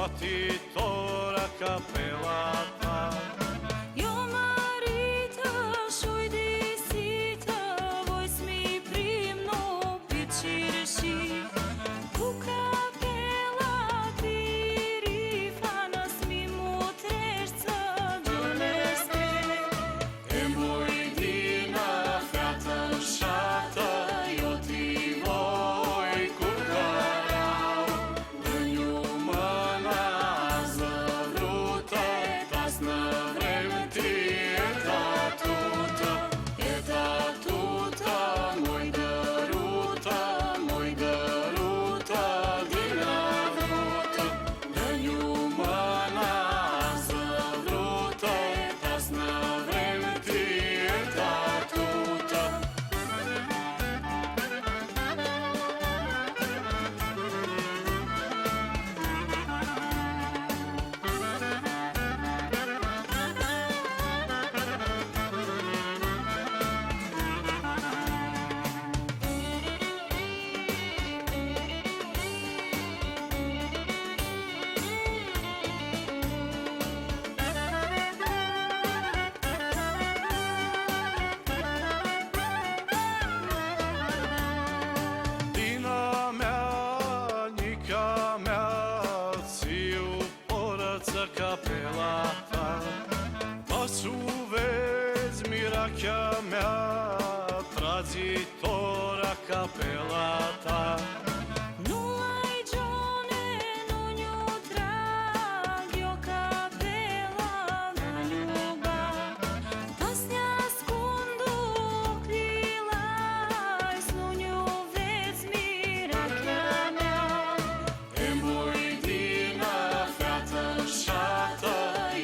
rotitora capelata. Io marita shui di sita voi smi primno piccirshi tu capela tiri fana smi mutrerca doneste E moj dina fratën shata, jo ti voj kur karau. Dë nju mëna zëvruta, tas në vremë ti e tatuta. E tatuta, moj dëruta, dina vruta. Dë nju mëna zëvruta, tas në vremë ti e tatuta. Dina mea, nica mea, țiu porăță capelata. Da su vezi mirachea mea, trazitora capelata. nu ai gione nu nju trag io capela na ljuba tas nja skundu klilaj nu nju vec mirakja mea E moj dina fratën shata,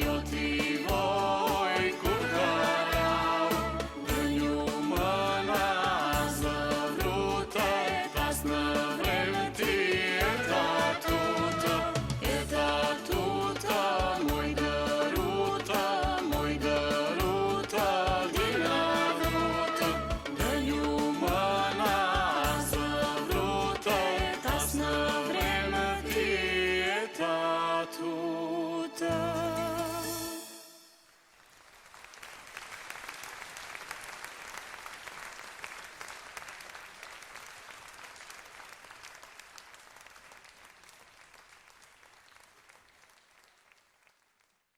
jo ti voj kur karau. Dë nju mëna zëvruta, tas në vremë ti e tatuta. E tatuta, moj dëruta, dina vruta. Dë nju mëna zëvruta, tas në vremë ti e tatuta.